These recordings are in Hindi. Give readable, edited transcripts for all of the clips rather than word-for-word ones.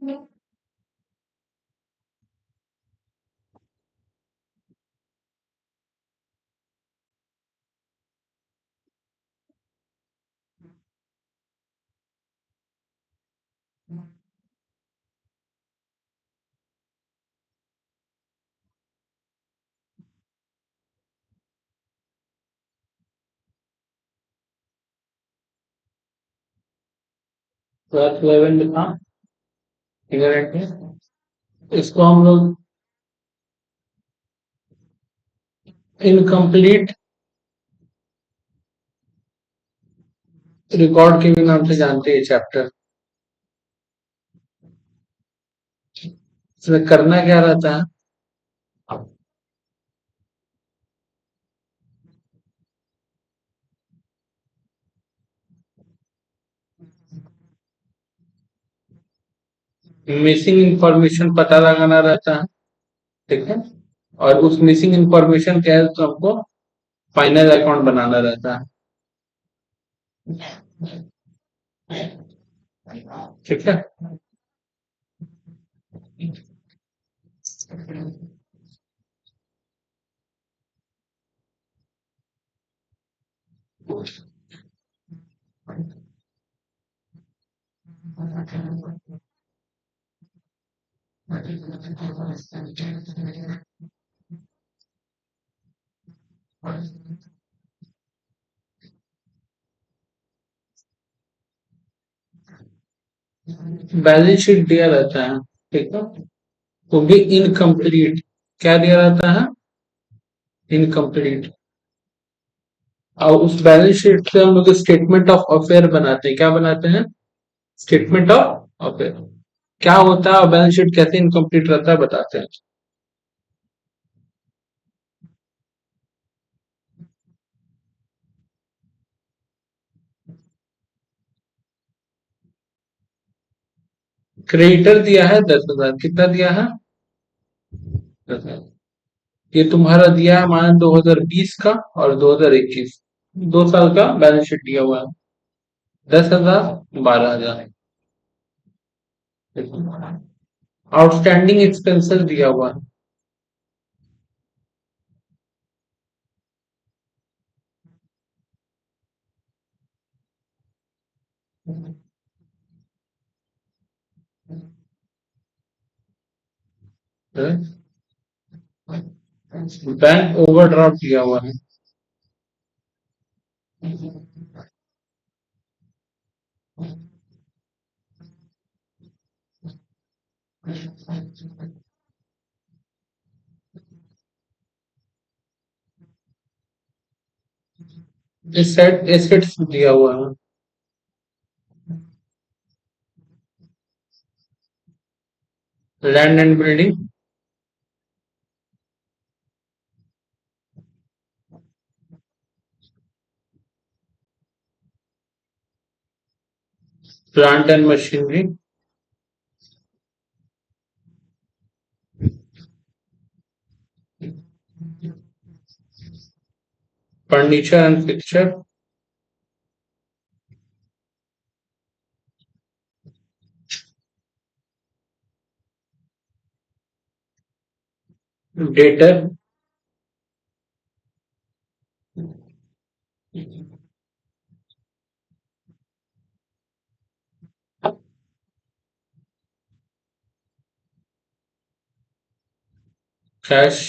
क्लास 11 में था इग्नोरेंट में। इसको हम लोग इनकम्प्लीट रिकॉर्ड के भी नाम से जानते हैं चैप्टर। इसमें करना क्या रहता है? मिसिंग इंफॉर्मेशन पता लगाना रहता है, ठीक है। और उस मिसिंग इंफॉर्मेशन के हेल्प से हमको फाइनल अकाउंट बनाना रहता है, ठीक है। बैलेंस शीट दिया रहता है, ठीक है। वो भी इनकम्प्लीट। क्या दिया रहता है? इनकम्प्लीट। और उस बैलेंस शीट से हम लोग स्टेटमेंट ऑफ अफेयर बनाते हैं। क्या बनाते हैं? Statement of affair. क्या होता है और बैलेंस शीट कैसे इनकम्प्लीट रहता है बताते हैं। क्रेडिटर दिया है 10,000। कितना दिया है? 10,000। ये तुम्हारा दिया है मान 2020 का और 2021, 2 साल का बैलेंस शीट दिया हुआ है। 10,000, 12,000। आउटस्टैंडिंग एक्सपेंसेस दिया हुआ है। बैंक ओवरड्राफ्ट दिया हुआ है। एसेट्स दिया हुआ है। Land and building. Plant and machinery. Furniture and fixture. Debtor. Cash.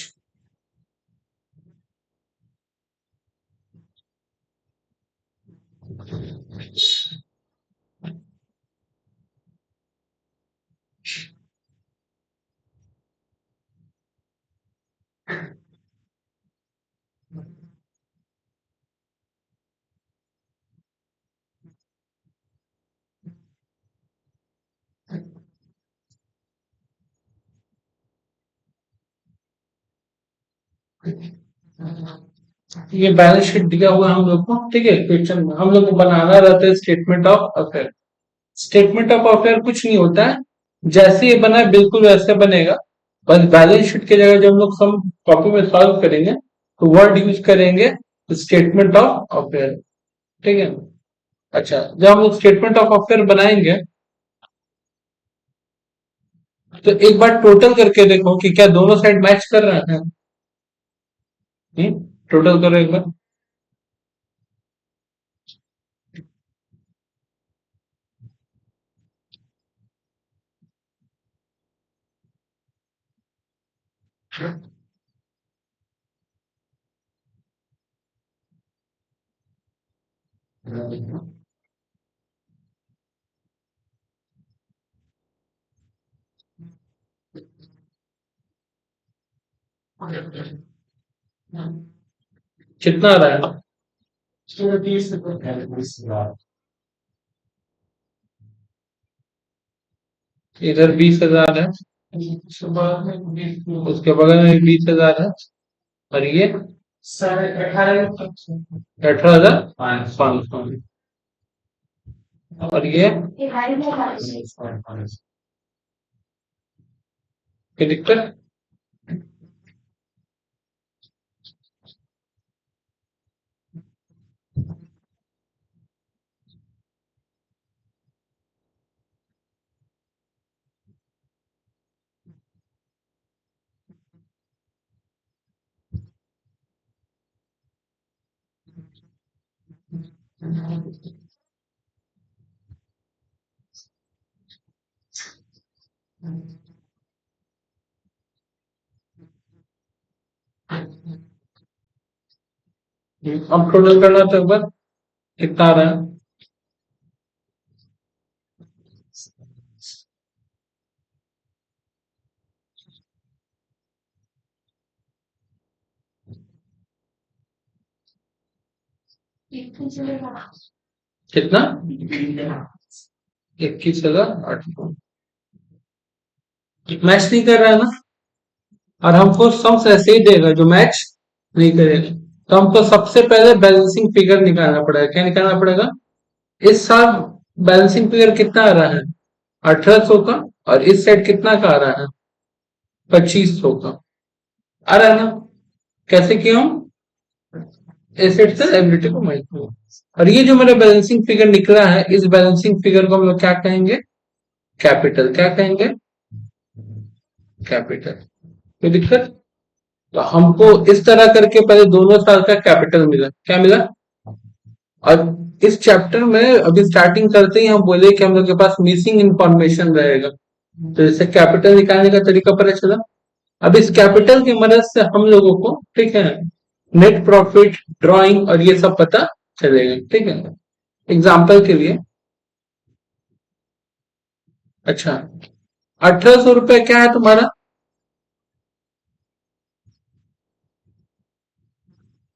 ये बैलेंस शीट दिया हुआ है हम लोग को, ठीक है। क्वेश्चन में हम लोग को बनाना रहता है statement of affair. Statement of affair कुछ नहीं होता है, जैसे ये बना है बिल्कुल वैसे बनेगा। बस बैलेंस शीट की जगह जब हम लोग सम कॉपी में सॉल्व करेंगे तो वर्ड यूज करेंगे स्टेटमेंट ऑफ अफेयर, ठीक है। अच्छा, जब हम लोग स्टेटमेंट ऑफ अफेयर बनाएंगे तो एक बार टोटल करके देखो कि क्या दोनों साइड मैच कर रहे हैं। टोटल करो एक बार। कितना आ रहा है? इधर 20,000 है, उसके बगल में 20,000 है, और ये 18,500, और ये क्या दिक्कत? अब टोटल करना तो एक बार कितना आ रहा है? कितना? 21,800। मैच नहीं कर रहा है ना, और हमको सम्स ऐसे ही देगा जो मैच नहीं करेगा। तो हमको सबसे पहले बैलेंसिंग फिगर निकालना पड़ेगा। क्या निकालना पड़ेगा? इस साल बैलेंसिंग फिगर कितना आ रहा है? 1800 का। और इस साइड कितना का आ रहा है? 2500 का। आ रहा है ना? कैसे किया हम? एसेट से लायबिलिटी को माइक्रो। और ये जो मेरा बैलेंसिंग फिगर निकला है, इस बैलेंसिंग फिगर को हम लोग क्या कहेंगे? कैपिटल। क्या कहेंगे? कैपिटल। कोई दिक्कत? तो हमको इस तरह करके पहले दोनों साल का कैपिटल मिला। क्या मिला? और इस चैप्टर में अभी स्टार्टिंग करते ही हम बोले कि हम लोग के पास मिसिंग इंफॉर्मेशन रहेगा। तो इससे कैपिटल निकालने का तरीका पता चला। अब इस कैपिटल की मदद से हम लोगों को, ठीक है, नेट प्रॉफिट, ड्राइंग और ये सब पता चलेगा। ठीक है, एग्जाम्पल के लिए, अच्छा, 1800 रुपये क्या है तुम्हारा?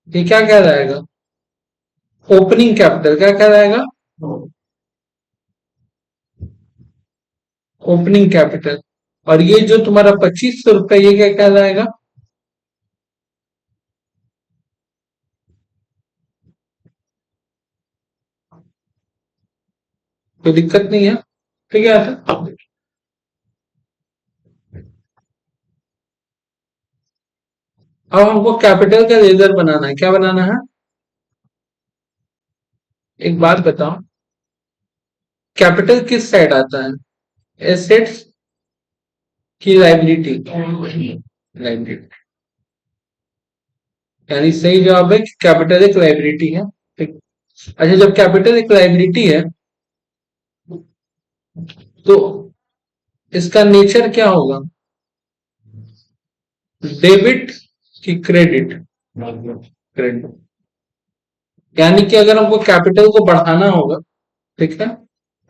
ये क्या क्या रहेगा? Opening capital. क्या क्या रहेगा? Opening capital. और ये जो तुम्हारा 2500 रुपये, ये क्या क्या रहेगा? कोई दिक्कत नहीं है, ठीक है। अब हमको कैपिटल का लेजर बनाना है। क्या बनाना है? एक बात बताओ, कैपिटल किस साइड आता है? एसेट्स की लाइबिलिटी? लाइबिलिटी। यानी सही जवाब है कि कैपिटल एक लाइबिलिटी है। ठीक। अच्छा, जब कैपिटल एक लाइबिलिटी है तो इसका नेचर क्या होगा? डेबिट की क्रेडिट? क्रेडिट। यानी कि अगर हमको कैपिटल को बढ़ाना होगा, ठीक है,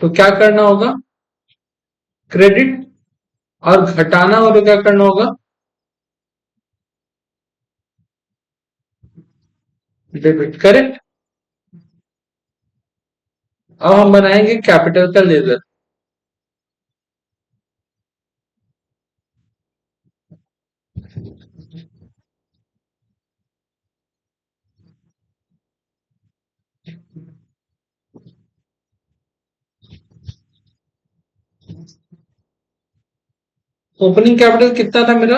तो क्या करना होगा? क्रेडिट। और घटाना हो तो क्या करना होगा? डेबिट। करेक्ट। अब हम बनाएंगे कैपिटल का लेजर। ओपनिंग कैपिटल कितना था मेरा?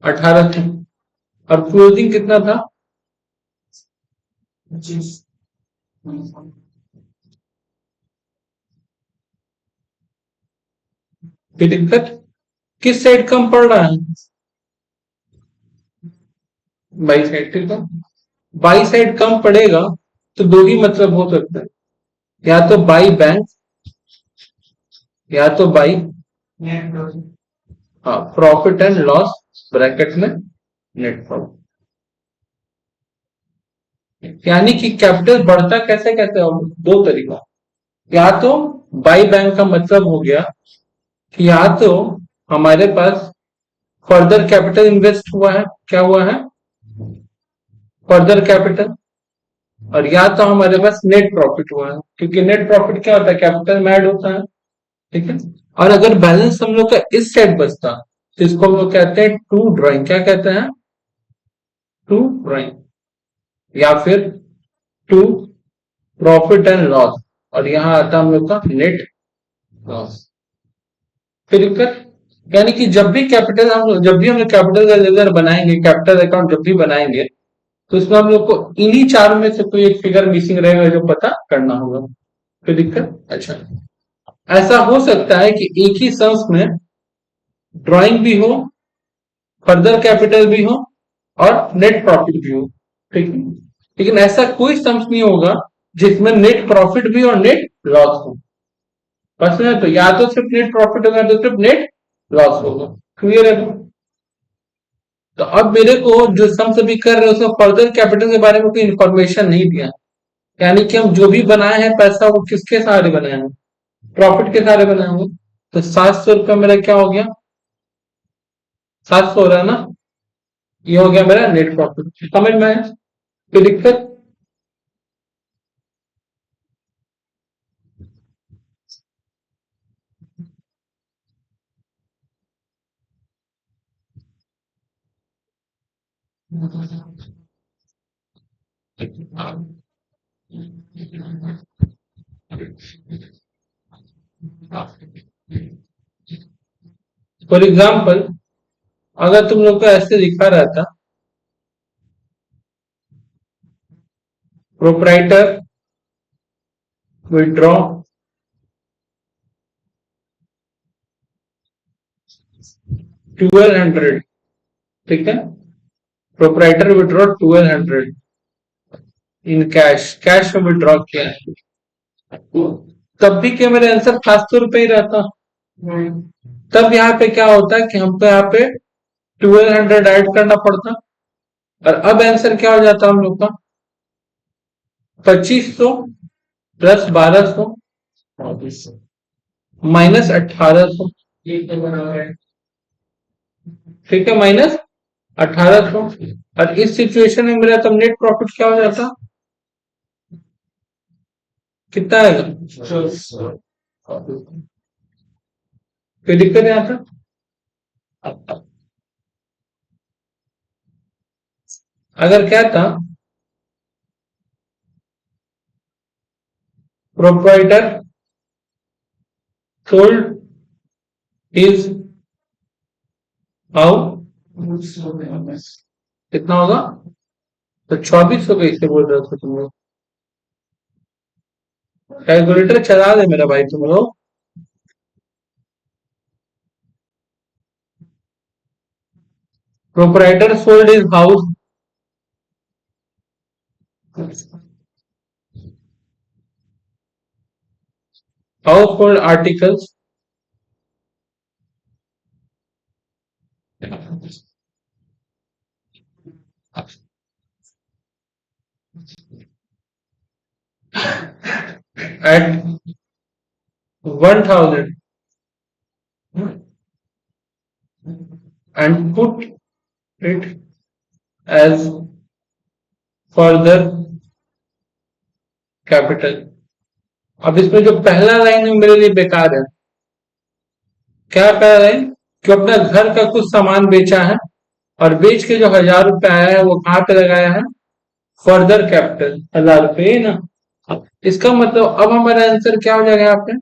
18 था। और क्लोजिंग कितना था? 25। कोई दिक्कत? किस साइड कम पड़ रहा है? बाई साइड, ठीक है। बाई साइड कम पड़ेगा तो दो ही मतलब हो सकता है, या तो बाई बैंक, या तो बाई, हाँ, प्रॉफिट एंड लॉस ब्रैकेट में नेट प्रॉफिट। यानी कि कैपिटल बढ़ता कैसे कैसे होगा? दो तरीका, या तो बाई बैंक का मतलब हो गया कि या तो हमारे पास फर्दर कैपिटल इन्वेस्ट हुआ है, क्या हुआ है? Further capital. और या तो हमारे पास नेट प्रॉफिट हुआ है, क्योंकि नेट प्रॉफिट क्या होता है? कैपिटल में ऐड होता है, ठीक है। और अगर बैलेंस हम लोग का इस साइड बचता तो इसको हम लोग कहते हैं टू ड्राइंग। क्या कहते हैं? टू ड्राइंग, या फिर टू प्रॉफिट एंड लॉस। और यहां आता है हम लोग का नेट लॉस। फिर दिक्कत, यानी कि जब भी हम लोग कैपिटल का लेजर बनाएंगे, कैपिटल अकाउंट जब भी बनाएंगे, तो इसमें हम लोग को इन्हीं चार में से कोई एक फिगर मिसिंग रहेगा जो पता करना होगा। कोई दिक्कत? अच्छा, ऐसा हो सकता है कि एक ही सम्स में ड्राइंग भी हो, फर्दर कैपिटल भी हो, और नेट प्रॉफिट भी हो, ठीक है। लेकिन ऐसा कोई सम्स नहीं होगा जिसमें नेट प्रॉफिट भी और नेट लॉस हो। बस में तो या तो सिर्फ नेट प्रॉफिट होगा, तो सिर्फ नेट लॉस होगा। क्लियर है? तो अब मेरे को जो सम सभी कर रहे हैं उसमें फर्दर कैपिटल के बारे में कोई इंफॉर्मेशन नहीं दिया, यानी कि हम जो भी बनाए हैं पैसा वो किसके सहारे बनाए हैं? प्रॉफिट के सहारे बनाए होंगे। तो 700 रुपया मेरा क्या हो गया? 700 हो रहा है ना? ये हो गया मेरा नेट प्रॉफिट। समझ में आया? कोई दिक्कत? फॉर एग्जाम्पल, अगर तुम लोग को ऐसे दिखा रहा था, प्रोपराइटर विड्रॉ 1200, ठीक है। Proprietor withdraw 1200 in cash, cash में विड्रॉ किया है, तब भी क्या मेरा आंसर 700 रुपये ही रहता? तब यहाँ पे क्या होता है कि हमको यहाँ पे 1200 ऐड करना पड़ता, और अब आंसर क्या हो जाता हम लोग का? 2500 प्लस 1200 माइनस 1800, ठीक है, माइनस 1800। और इस सिचुएशन में मेरा तब नेट प्रॉफिट क्या हो जाता? कितना आएगा? कोई दिक्कत है यहाँ पर? अगर क्या था, प्रोपराइटर सोल्ड इज हाउ, कितना होगा? तो 2400 कैसे बोल रहे थे तुम लोग? कैलकुलेटर चला दे मेरा भाई तुम लोग। Proprietor sold is house, house hold articles at 1000 and put it as further capital। अब इसमें जो पहला लाइन है मेरे लिए बेकार है। क्या पहला लाइन? कि अपना घर का कुछ सामान बेचा है, और बेच के जो 1000 रुपए आया है वो कहाँ पे लगाया है? फर्दर कैपिटल, 1000 रुपए ना। इसका मतलब अब हमारा आंसर क्या हो जाएगा यहाँ पे?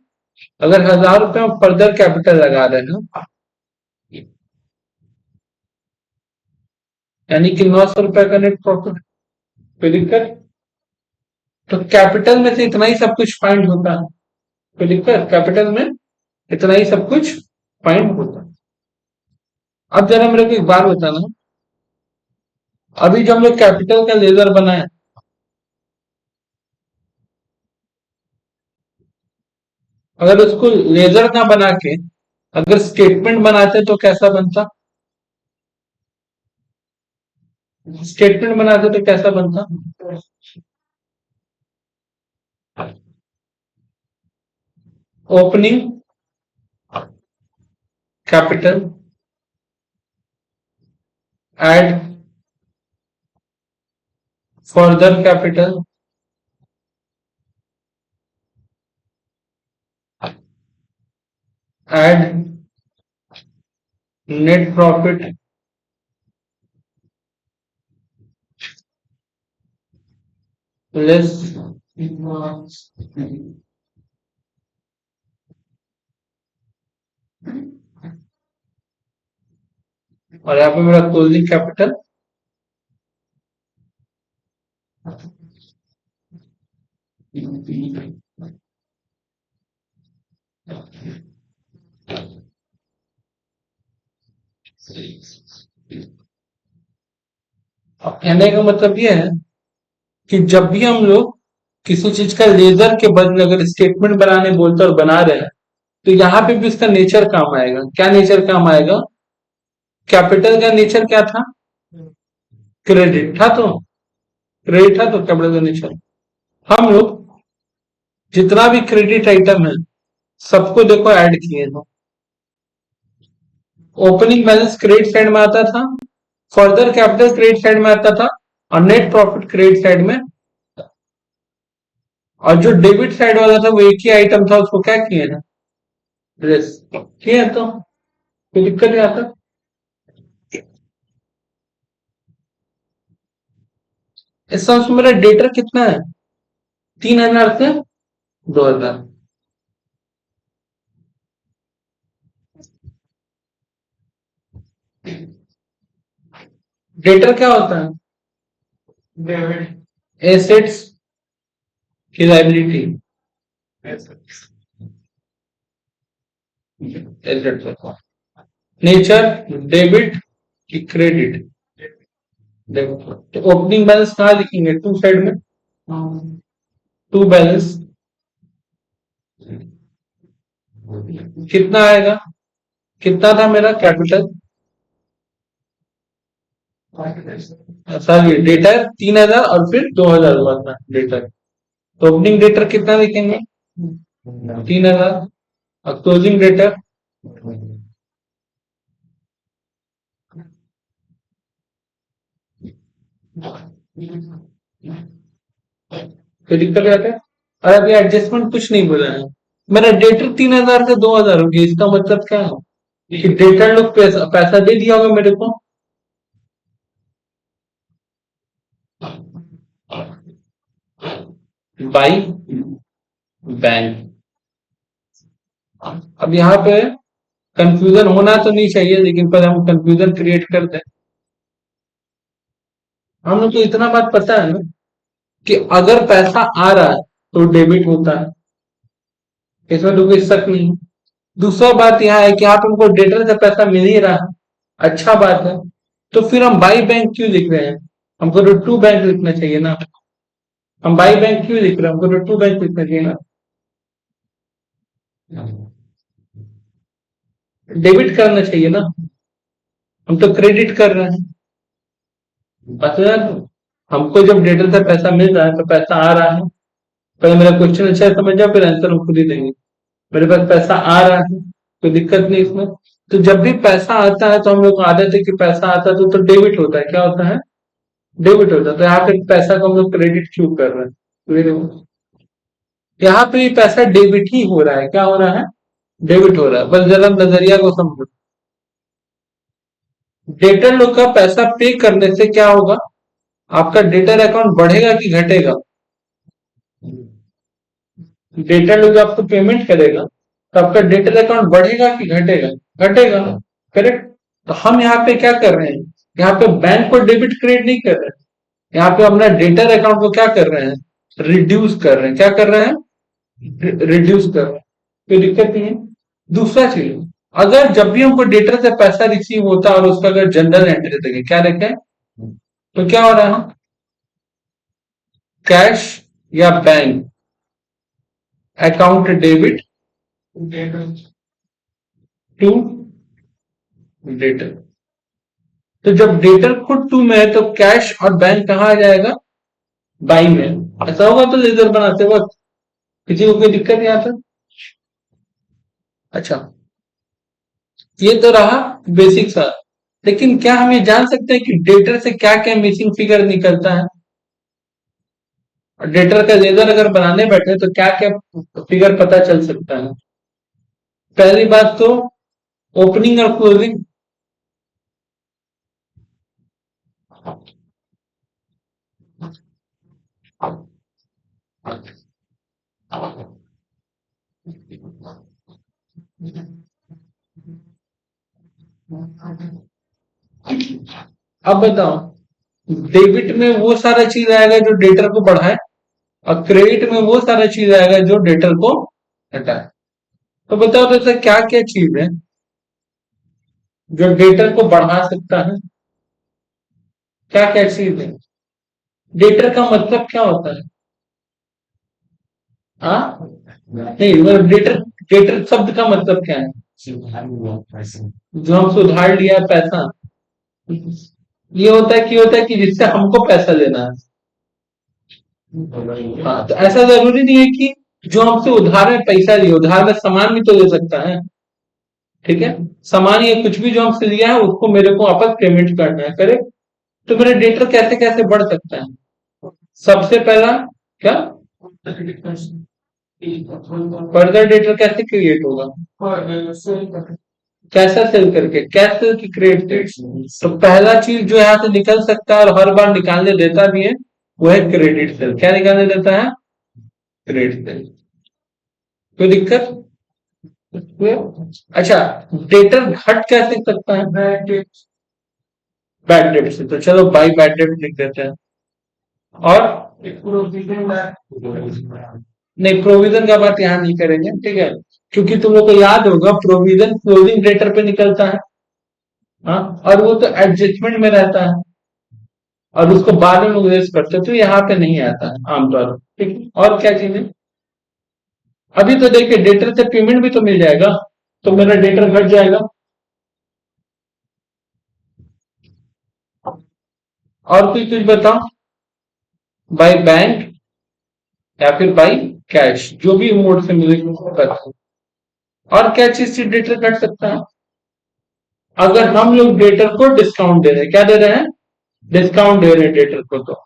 अगर 1000 रुपए हम फर्दर कैपिटल लगा रहे हैं, यानी कि 900 रुपए का नेट प्रॉफिट। कोई दिक्कत? तो कैपिटल में से इतना ही सब कुछ फाइंड होता है। कोई दिक्कत? कैपिटल में इतना ही सब कुछ फाइंड होता है। अब जरा मेरे को एक बात बताना, अभी जो हम लोग कैपिटल का लेजर बनाए, अगर उसको लेजर ना बना के अगर स्टेटमेंट बनाते तो कैसा बनता? स्टेटमेंट बनाते तो कैसा बनता? Opening capital, add further capital, add net profit, less, और यहाँ पे मेरा क्लोजिंग कैपिटल। अब कहने का मतलब ये है कि जब भी हम लोग किसी चीज का लेजर के बदले अगर स्टेटमेंट बनाने बोलते और बना रहे हैं, तो यहाँ पे भी उसका नेचर काम आएगा। क्या नेचर काम आएगा? कैपिटल का नेचर क्या था? क्रेडिट था। तो क्रेडिट था तो कैपिटल का नेचर, हम लोग जितना भी क्रेडिट आइटम है सबको देखो ऐड किए थे। ओपनिंग बैलेंस क्रेडिट साइड में आता था, फर्दर कैपिटल क्रेडिट साइड में आता था, और नेट प्रॉफिट क्रेडिट साइड में। और जो डेबिट साइड वाला था वो एक ही आइटम था, उसको क्या किए थे? लेस किए। तो कोई दिक्कत नहीं आता। इस समय मेरा डेटर कितना है? 3,000 से 2,000। डेटर क्या होता है? डेबिट एसेट्स की लाइबिलिटी, एसेट्स नेचर डेबिट की क्रेडिट। देखो तो ओपनिंग बैलेंस कहाँ लिखेंगे? टू साइड में, टू बैलेंस कितना आएगा? कितना था मेरा कैपिटल? सॉरी डेटर 3,000 और फिर 2,000 हुआ था डेटर। तो ओपनिंग डेटर कितना लिखेंगे? 3,000। और क्लोजिंग डेटर? कोई दिक्कत आते हैं? और अभी एडजस्टमेंट कुछ नहीं बोला है। मेरा डेटर 3,000 से 2,000 हो गया, इसका मतलब क्या है कि डेटर लोग पैसा पैसा दे दिया होगा मेरे को बाई बैंक। अब यहाँ पे कंफ्यूजन होना तो नहीं चाहिए, लेकिन पर हम कंफ्यूजन क्रिएट कर दें। हम लोग को इतना बात पता है ना कि अगर पैसा आ रहा है तो डेबिट होता है, इसमें तो कोई शक नहीं है। दूसरा बात यह है कि आप हमको डेटर से पैसा मिल ही रहा है, अच्छा बात है। तो फिर हम बाई बैंक क्यों लिख रहे हैं? हमको तो टू बैंक लिखना चाहिए ना। हम बाई बैंक क्यों लिख रहे हैं? हमको तो टू बैंक लिखना चाहिए ना। डेबिट करना चाहिए ना, हम तो क्रेडिट कर रहे हैं। बस यार, हमको जब डेटर से पैसा मिल रहा है तो पैसा आ रहा है। पहले मेरा क्वेश्चन अच्छा है, समझ जाओ, फिर आंसर हम खुद ही देंगे। मेरे पास पैसा आ रहा है, कोई दिक्कत नहीं इसमें। तो जब भी पैसा आता है तो हम लोग को आदत है कि पैसा आता है तो डेबिट होता है। क्या होता है? डेबिट होता है। तो यहाँ पे पैसा को हम लोग क्रेडिट क्यों कर रहे हैं? यहाँ पे भी पैसा डेबिट ही हो रहा है। क्या हो रहा है? डेबिट हो रहा है। बस जरा नजरिया को समझो। डेटर लोग का पैसा पे करने से क्या होगा? आपका डेटर अकाउंट बढ़ेगा कि घटेगा? डेटर लोग आपको पेमेंट करेगा तो आपका डेटर अकाउंट बढ़ेगा कि घटेगा? घटेगा। करेक्ट। तो हम यहाँ पे क्या कर रहे हैं? यहाँ पे बैंक को डेबिट क्रेडिट नहीं कर रहे हैं, यहाँ पे अपना डेटर अकाउंट को क्या कर रहे हैं? रिड्यूस कर रहे हैं। क्या कर रहे हैं? रिड्यूस कर रहे हैं। कोई दिक्कत नहीं है। दूसरा चीज, अगर जब भी हमको डेटर से पैसा रिसीव होता है और उसका अगर जनरल एंट्री देंगे, क्या देखें, तो क्या हो रहा है, कैश या bank account debit to debtor. तो जब डेटर खुद टू में है तो कैश और बैंक कहाँ आ जाएगा, बाई में। ऐसा होगा तो लेजर बनाते वक्त किसी को कोई दिक्कत नहीं आता। अच्छा, ये तो रहा बेसिक सा। लेकिन क्या हम ये जान सकते हैं कि डेटर से क्या क्या मिसिंग फिगर निकलता है, और डेटर का लेजर अगर बनाने बैठे तो क्या क्या फिगर पता चल सकता है। पहली बात तो ओपनिंग और क्लोजिंग। अब बताओ, डेबिट में वो सारा चीज आएगा जो डेटर को बढ़ाए, और क्रेडिट में वो सारा चीज आएगा जो डेटर को घटाए। तो बताओ तो ऐसा क्या क्या चीज है जो डेटर को बढ़ा सकता है, क्या क्या चीज है। डेटर का मतलब क्या होता है, हाँ, नहीं मतलब डेटर, डेटर शब्द का मतलब क्या है, जो हमसे उधार लिया है पैसा। ये होता है कि जिससे हमको पैसा लेना है। हाँ, तो ऐसा जरूरी नहीं है कि जो हमसे उधार में पैसा लिया, उधार में सामान भी तो ले सकता है। ठीक है, सामान या कुछ भी जो हमसे लिया है उसको मेरे को वापस पेमेंट करना है, करेक्ट। तो मेरा डेटर कैसे कैसे बढ़ सकता है, सबसे पहला क्या, फर्दर डेटर कैसे क्रिएट होगा, कैसा सेल करके, कैसे की क्रिएट। तो पहला चीज जो यहाँ से निकल सकता है और हर बार निकालने देता भी है, वो है क्रेडिट सेल। क्या निकालने देता है, क्रेडिट सेल। कोई दिक्कत। अच्छा, डेटर घट कैसे सकता है, बैड डेट से। तो चलो बाई बैड डेट लिख देते हैं। और नहीं, प्रोविजन का बात यहाँ नहीं करेंगे, ठीक है, क्योंकि तुम लोग को याद होगा प्रोविजन क्लोजिंग डेटर पे निकलता है। हाँ, और वो तो एडजस्टमेंट में रहता है और उसको बाद में लोग रेस करते हैं, तो यहाँ पे नहीं आता है आमतौर पर। ठीक है, और क्या चीज है, अभी तो देखिए डेटर से पेमेंट भी तो मिल जाएगा, तो मेरा डेटर घट जाएगा। और कोई चीज बताओ, बाय बैंक या फिर बाई कैश, जो भी मोड से मुझे करता है। और क्या चीज से डेटर कट सकता है, अगर हम लोग डेटर को डिस्काउंट दे रहे हैं, क्या दे रहे हैं, डिस्काउंट दे रहे हैं डेटर को, तो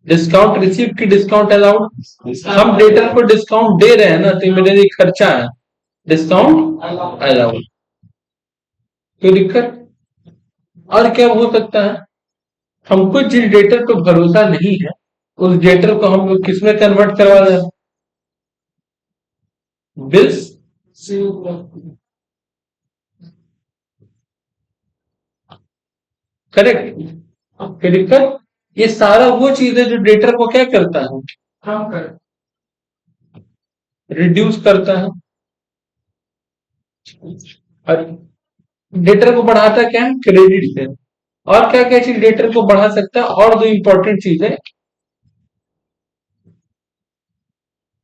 डिस्काउंट रिसीव की डिस्काउंट अलाउड। हम डेटर को डिस्काउंट दे रहे हैं ना, तो मेरे लिए खर्चा है, डिस्काउंट अलाउड। कोई दिक्कत। और क्या हो सकता है, हमको जिस डेटर को भरोसा नहीं है उस डेटर को हम लोग किसमें कन्वर्ट करवा रहे हैं, बिल्स। करेक्ट। कोई दिक्कत। ये सारा वो चीज है जो डेटर को क्या करता है, रिड्यूस करता है। और डेटर को बढ़ाता क्या है, क्रेडिट से। और क्या क्या चीज डेटर को बढ़ा सकता है, और दो इंपॉर्टेंट चीज है,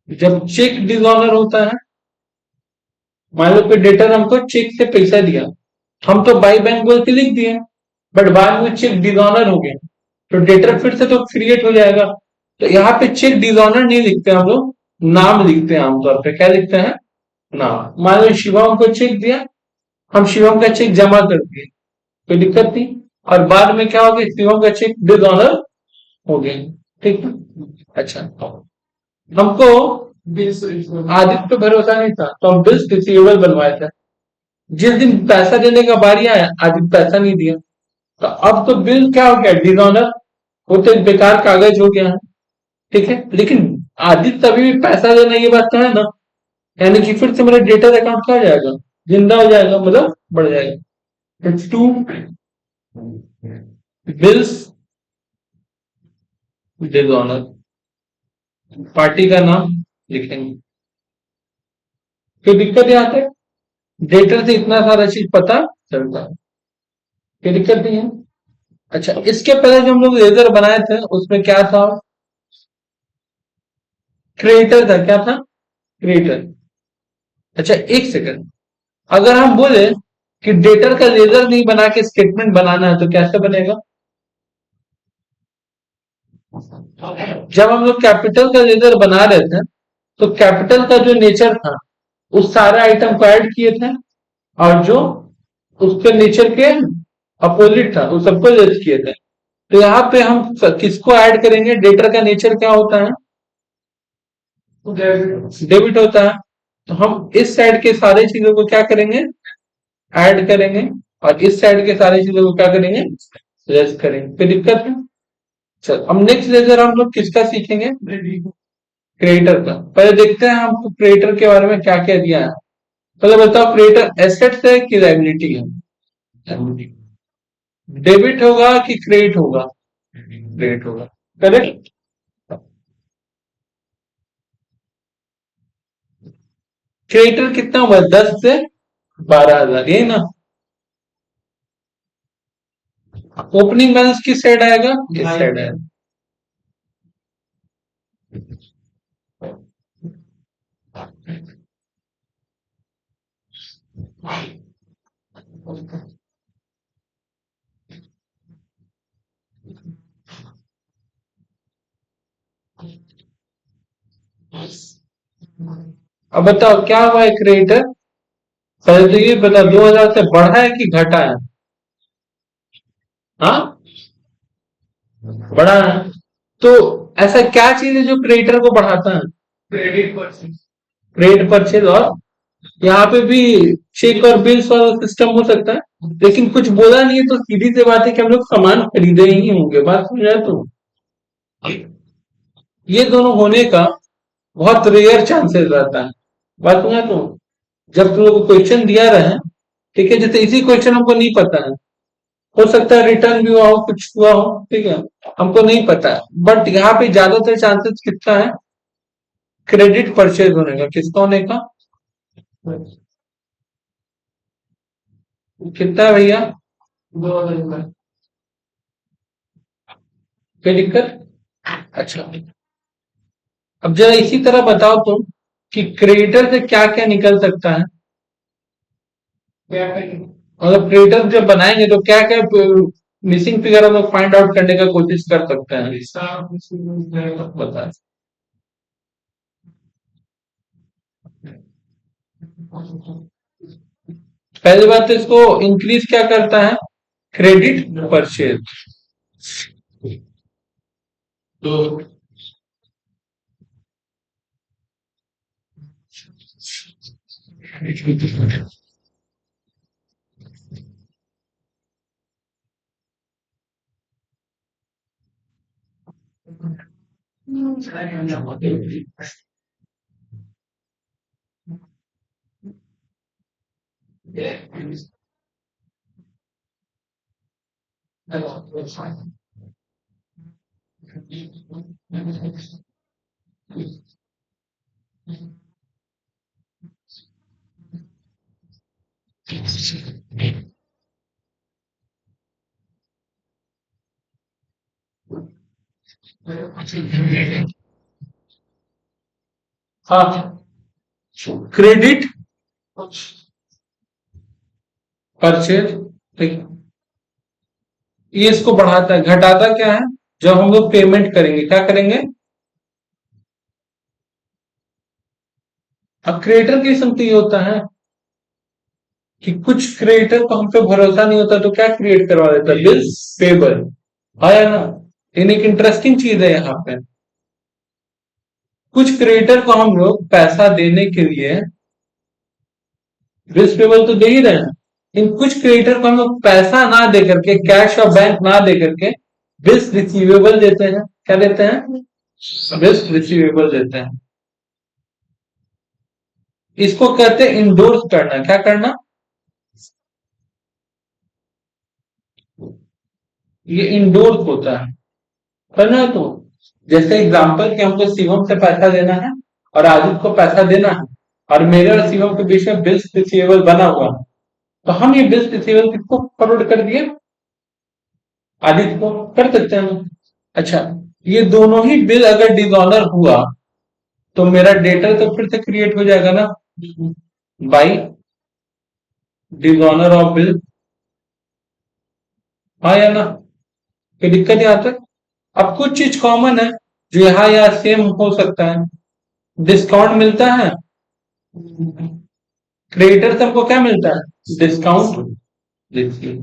जब चेक डिसऑनर होता है, मान लो कि डेटर हमको चेक से पैसा दिया, हम तो बाई बैंक बोल के लिख दिए, बट बाद में चेक डिसऑनर हो गया, तो डेटर फिर से तो क्रिएट हो जाएगा। तो यहाँ पे चेक डिसऑनर नहीं लिखते हम लोग, नाम लिखते हैं आमतौर पे। क्या लिखते हैं, नाम। मान लो शिवम को चेक दिया, हम शिवम का चेक जमा कर दिए, कोई दिक्कत नहीं। और बाद में क्या हो गया, शिवम का चेक डिसऑनर हो गया। ठीक है। अच्छा, हमको आदित्य पे भरोसा नहीं था, तो हम बिल्स रिसीवेबल बनवाए थे। जिस दिन पैसा देने का बारी आया, आदित्य पैसा नहीं दिया, तो अब तो बिल क्या हो गया, डिसऑनर। वो तो एक बेकार कागज हो गया है। ठीक है, लेकिन आदित्य अभी भी पैसा देना, ये बात तो है ना, यानी कि फिर से मेरा डेटा अकाउंट क्या हो जाएगा, जिंदा हो जाएगा, मतलब बढ़ जाएगा। टू बिल्स डिसऑनर, पार्टी का नाम लिखेंगे, कोई दिक्कत यहाँ पे? डेटर से इतना सारा चीज पता चलता है, कोई दिक्कत नहीं है। अच्छा, इसके पहले जो हम लोग लेजर बनाए थे उसमें क्या था? क्रिएटर था, क्या था? क्रिएटर। अच्छा, एक सेकंड, अगर हम बोले कि डेटर का लेजर नहीं बना के स्टेटमेंट बनाना है तो कैसे बनेगा? जब हम लोग कैपिटल का लेजर बना रहे थे तो कैपिटल का जो नेचर था उस सारे आइटम को ऐड किए थे, और जो उसके नेचर के अपोजिट था उस सबको लेस किए थे। तो यहाँ पे हम किसको ऐड करेंगे? डेटर का नेचर क्या होता है? डेबिट होता है। तो हम इस साइड के सारे चीजों को क्या करेंगे? ऐड करेंगे, और इस साइड के सारी चीजों को क्या करेंगे? लेस करेंगे। कोई दिक्कत है? चल, अब नेक्स्ट लेजर हम लोग किसका सीखेंगे? क्रिएटर का। पहले देखते हैं हमको क्रिएटर के बारे में क्या क्या दिया है। पहले बताओ, क्रिएटर एसेट्स है कि लायबिलिटी है? डेबिट होगा कि क्रेडिट होगा? क्रेडिट होगा, करेक्ट। क्रिएटर कितना हुआ? 10 से 12,000, यही ना? ओपनिंग बैलेंस किस साइड आएगा? इस साइड आएगा। अब बताओ क्या हुआ है क्रिएटर? पहले तो ये बता, 2,000 से बढ़ा है कि घटा है? हाँ, बढ़ा है। तो ऐसा क्या चीज है जो क्रिएटर को बढ़ाता है? Credit purchase. क्रेडिट परचेज, और यहाँ पे भी चेक और बिल्स वाला सिस्टम हो सकता है, लेकिन कुछ बोला नहीं है तो सीधी सी बात है कि हम लोग सामान खरीदे ही होंगे। बात समझ आए? तो ये दोनों होने का बहुत रेयर चांसेस रहता है। बात समझा? तो जब तुम लोग को क्वेश्चन दिया रहे, ठीक है, जैसे इसी क्वेश्चन हमको नहीं पता है, हो सकता है रिटर्न भी हुआ हो, कुछ हुआ हो, ठीक है, हमको नहीं पता है, बट यहाँ पे ज्यादातर चांसेस किसका है? क्रेडिट परचेज होने का। किसका होने का? कितना है भैया? 2,000। कोई दिक्कत? अच्छा, अब जरा इसी तरह बताओ तुम कि क्रेडिटर से क्या क्या निकल सकता है? मतलब क्रेडिटर जब बनाएंगे तो क्या क्या मिसिंग फिगर हम लोग फाइंड आउट करने का कोशिश कर सकते हैं? बता। पहली बात तो इसको इंक्रीज क्या करता है? Credit purchase. तो हाँ, क्रेडिट परचेज, ठीक है, ये इसको बढ़ाता है। घटाता क्या है? जब हम लोग पेमेंट करेंगे क्या करेंगे? अब क्रिएटर की संगति ये होता है कि कुछ क्रिएटर को हम पे भरोसा नहीं होता तो क्या क्रिएट करवा देता है? Bills payable. आया ना? इन एक इंटरेस्टिंग चीज है यहाँ पे, कुछ क्रिएटर को हम लोग पैसा देने के लिए बिल्स पेबल तो दे ही रहे हैं, इन कुछ क्रिएटर को हम लोग पैसा ना दे करके, कैश और बैंक ना दे करके बिल्स रिसीवेबल देते हैं। क्या देते हैं? बिल्स रिसीवेबल देते हैं। इसको कहते हैं इंडोर्स करना। क्या करना? ये इंडोर्स होता है, करना। तो जैसे एग्जांपल कि हमको शिवम से पैसा देना है और आदित्य को पैसा देना है, और मेरे और शिवम के बीच में बिल्स रिसीवेबल बना हुआ, तो हम ये बिल्स रिसीवेबल किसको फॉरवर्ड कर दिए, आदित्य को, कर सकते हैं हम। अच्छा, ये दोनों ही बिल अगर डिसऑनर हुआ तो मेरा डेटा तो फिर से क्रिएट हो जाएगा ना, बाई डिसऑनर ऑफ बिल, हाँ या ना, कोई दिक्कत नहीं आता। अब कुछ चीज कॉमन है जो यहाँ या सेम हो सकता है, डिस्काउंट मिलता है, क्रेडिटर सबको क्या मिलता है, डिस्काउंट। देखिए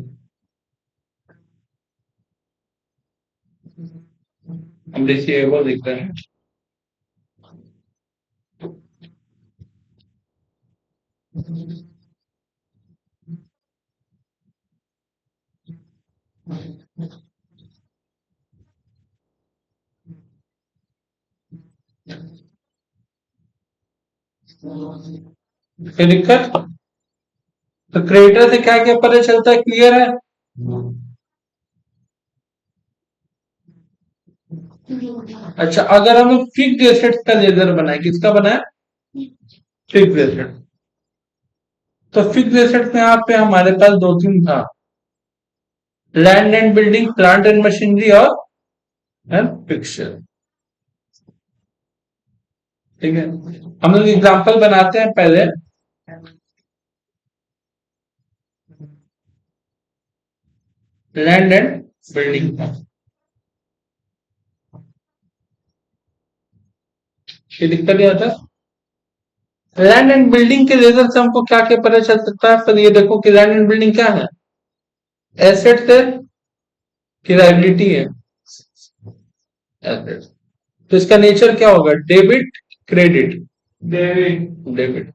हम रिसीवेबल लिखते हैं, कोई दिक्कत, तो क्रेडिटर से क्या क्या पता चलता है, क्लियर है। अच्छा, अगर हम फिक्स्ड एसेट्स का लेजर बनाए, किसका बनाए, फिक्स्ड एसेट, तो फिक्स्ड एसेट्स में यहाँ पे हमारे पास दो तीन था, land and building, plant and machinery और फिक्सचर। ठीक है, हम लोग एग्जाम्पल बनाते हैं पहले, लैंड एंड बिल्डिंग का, ये दिक्कत नहीं आता। लैंड एंड बिल्डिंग के लेजर से हमको क्या क्या पता चल सकता है, पर ये देखो कि लैंड एंड बिल्डिंग क्या है, एसेट है कि लाइबिलिटी है, एसेट, तो इसका नेचर क्या होगा, डेबिट क्रेडिट, डेबिट डेबिट,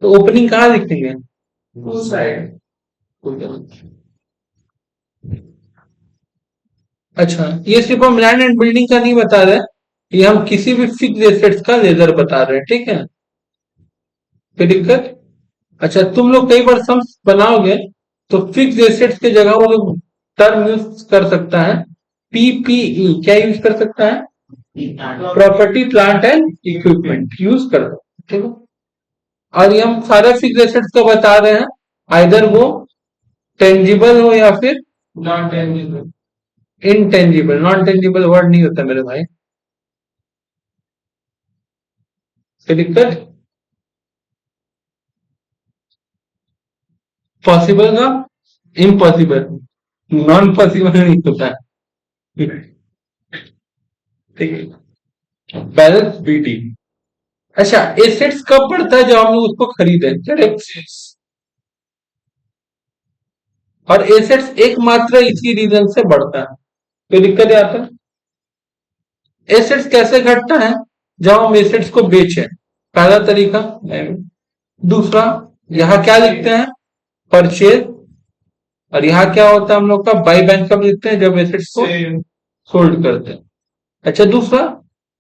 तो ओपनिंग कहाँ लिखेंगे, टू साइड। अच्छा, ये सिर्फ हम लैंड एंड बिल्डिंग का नहीं बता रहे, ये हम किसी भी फिक्स एसेट्स का लेजर बता रहे हैं, ठीक है, कोई दिक्कत। अच्छा, तुम लोग कई बार सम्स बनाओगे तो फिक्स एसेट्स की जगह वो लोग टर्म यूज कर सकता है, पीपीई, क्या यूज कर सकता है, property plant and equipment use कर सकते हैं, ठीक है। और ये हम सारे फिक्स एसेट्स को बता रहे हैं, आइदर वो टेंजिबल हो या फिर non tangible, intangible, non tangible word नहीं होता मेरे भाई, कोई दिक्कत। पॉसिबल का इम्पॉसिबल, नॉन पॉसिबल नहीं होता है, ठीक है, बैलेंस बीटी। अच्छा, एसेट्स कब बढ़ता है, जब हम लोग उसको खरीदें, करेक्ट, और एसेट्स एकमात्र इसी रीजन से बढ़ता है, कोई दिक्कत नहीं आता। एसेट्स कैसे घटता है, जब हम एसेट्स को बेचें, पहला तरीका। दूसरा, यहाँ क्या लिखते हैं, परचेज, और यहाँ क्या होता है हम लोग का, बाई बैंक कब लिखते हैं, जब एसेट्स को सोल्ड करते हैं। अच्छा, दूसरा,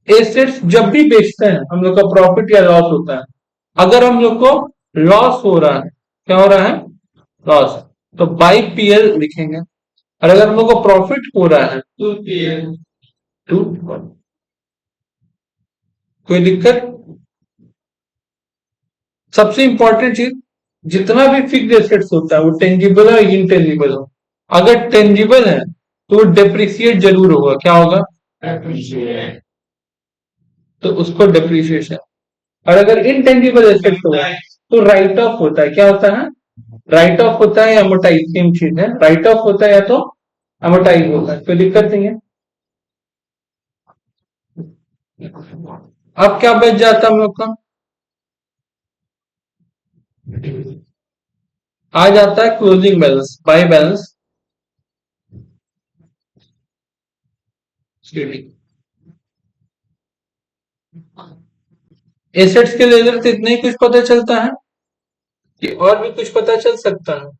एसेट्स जब भी बेचते हैं हम लोग का प्रॉफिट या लॉस होता है, अगर हम लोग को लॉस हो रहा है, क्या हो रहा है, लॉस, तो बाई पीएल लिखेंगे, और अगर हम लोग को प्रॉफिट हो रहा है तो पीएल टू, कोई दिक्कत। सबसे इंपॉर्टेंट चीज, जितना भी फिक्स्ड एसेट्स होता है वो टेंजिबल है इनटेंजिबल हो, अगर टेंजिबल है तो वो डेप्रिसिएट जरूर होगा, क्या होगा, तो उसको डेप्रिसिएशन। और अगर इनटेंजिबल एसेट होगा तो राइट ऑफ होता है, क्या होता है, राइट ऑफ होता है या अमोटाइज, सेम चीज है, राइट ऑफ होता है या तो अमोटाइज होता है, कोई दिक्कत नहीं है। अब क्या बच जाता है हम लोग का, आ जाता है closing balance, by balance, assets के लेजर से इतना ही कुछ पता चलता है कि और भी कुछ पता चल सकता है।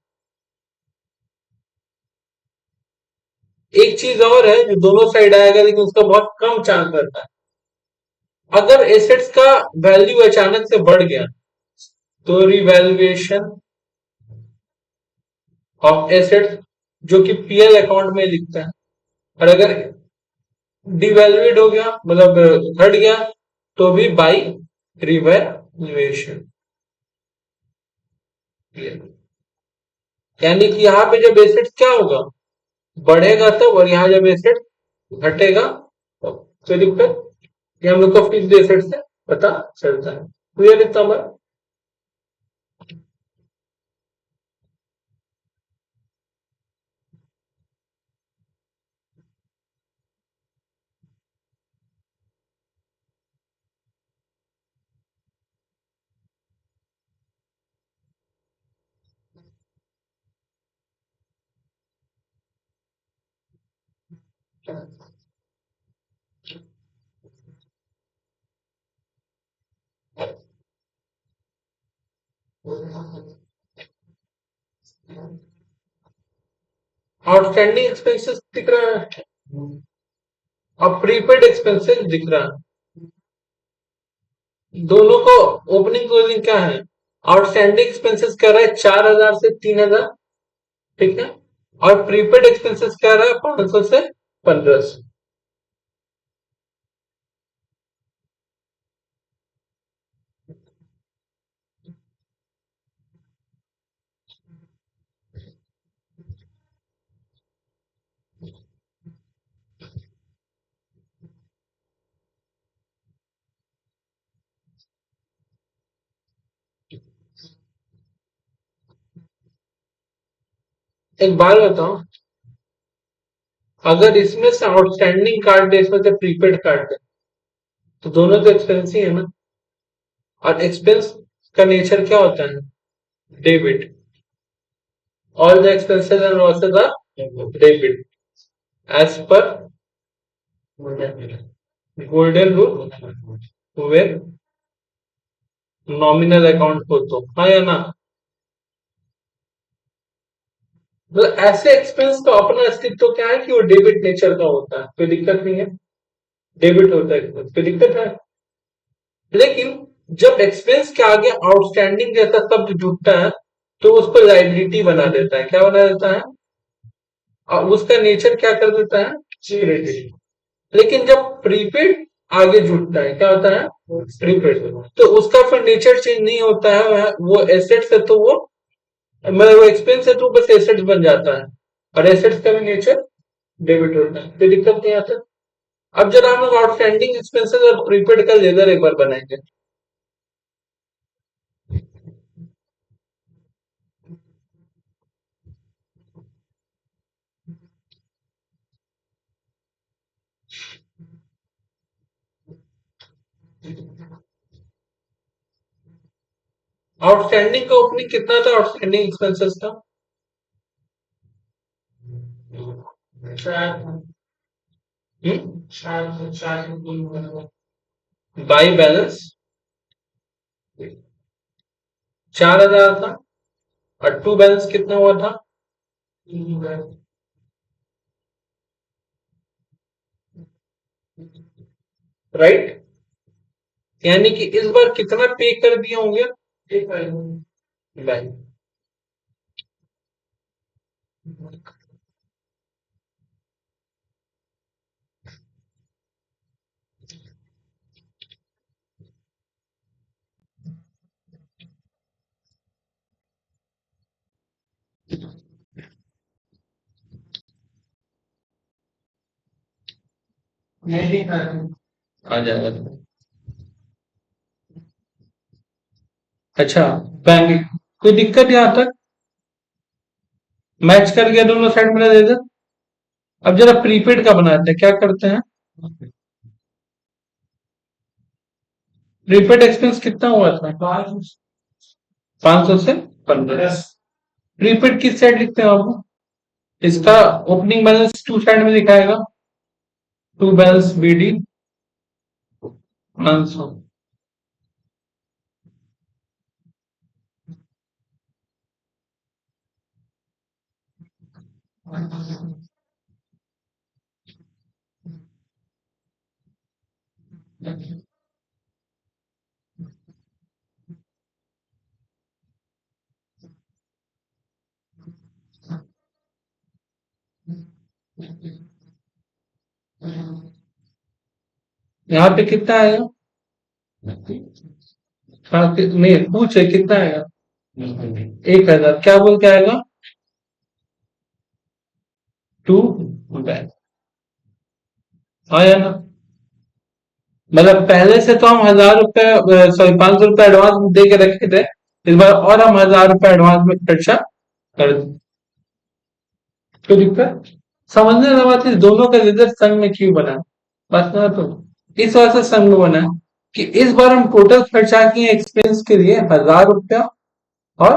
एक चीज और है जो दोनों साइड आएगा लेकिन उसका बहुत कम चांस रहता है, अगर एसेट्स का वैल्यू अचानक से बढ़ गया तो रिवैल्यूएशन ऑफ एसेट्स, जो कि पीएल अकाउंट में लिखता है, और अगर डिवैल्यूएट हो गया मतलब घट गया तो भी बाई रिवैल्यूएशन। यानी कि यहाँ पे जब एसेट क्या होगा, बढ़ेगा तब, और यहाँ जब एसेट घटेगा तब। कोई दिक्कत, ये हम लोग को फिक्स्ड एसेट से पता चलता है। क्लियर इतना बात? आउटस्टैंडिंग एक्सपेंसेस दिख रहा है और प्रीपेड एक्सपेंसेस दिख रहा है। दोनों को ओपनिंग क्लोजिंग क्या है? आउटस्टैंडिंग एक्सपेंसेस कह रहा है 4,000 से 3,000, ठीक है, और प्रीपेड एक्सपेंसेस कह रहा है 500 से 1,500। एक बात बताओ, अगर इसमें से आउटस्टैंडिंग काट दे, इसमें से प्रीपेड काट दे, तो दोनों तो एक्सपेंस ही है ना। और एक्सपेंस का नेचर क्या होता है? Debit. All the expenses and losses are debit as per golden rule where nominal account हो तो, हाँ या ना? मतलब ऐसे एक्सपेंस का अपना अस्तित्व क्या है कि वो डेबिट नेचर का होता है, कोई दिक्कत नहीं है, डेबिट होता है expense, कोई दिक्कत है। लेकिन जब एक्सपेंस के आगे आउटस्टैंडिंग जैसा शब्द जुड़ता है तो उसको लाइबिलिटी बना देता है। क्या बना देता है? और उसका नेचर क्या कर देता है? क्रेडिट। लेकिन जब प्रीपेड आगे जुड़ता है, क्या होता है? प्रीपेड। तो उसका फिर नेचर चेंज नहीं होता है, वो एसेट्स है तो वो, मतलब वो एक्सपेंस है तो बस एसेट्स बन जाता है, और एसेट्स का भी नेचर डेबिट होता है, कोई दिक्कत नहीं आता। अब जरा हम लोग आउटस्टैंडिंग एक्सपेंसेस और प्रीपेड का लेजर एक बार बनाएंगे। आउटस्टैंडिंग का ओपनिंग कितना था आउटस्टैंडिंग एक्सपेंसेस का? बाई बैलेंस 4,000 था, और टू बैलेंस कितना हुआ था? राइट। यानी कि इस बार कितना पे कर दिए होंगे? बाई। आ जाएगा। अच्छा, बैंक, कोई दिक्कत यहाँ तक? मैच कर गया दोनों साइड में दे दे। अब जरा प्रीपेड का बनाते हैं, क्या करते हैं? प्रीपेड एक्सपेंस कितना हुआ था? 500 से 15। प्रीपेड किस साइड लिखते हैं आप? इसका ओपनिंग बैलेंस टू साइड में दिखाएगा, टू बैलेंस बी डी 500। यहाँ पे कितना आएगा? हाँ, नहीं पूछे कितना आएगा? 1000 क्या बोल के आएगा? To bank. हाँ या ना? मतलब पहले से तो हम 1000 रुपए, सॉरी 500 रुपए एडवांस दे के रखे थे। इस बार और हम 1000 रुपए एडवांस में खर्चा कर दें। क्यों दिक्कत? समझने वाली बात है, दोनों का रिजल्ट संग में क्यों बना? बस ना तो इस वजह से संग में बना कि इस बार हम टोटल खर्चा किए एक्सपेंस के लिए 1000 रुपया और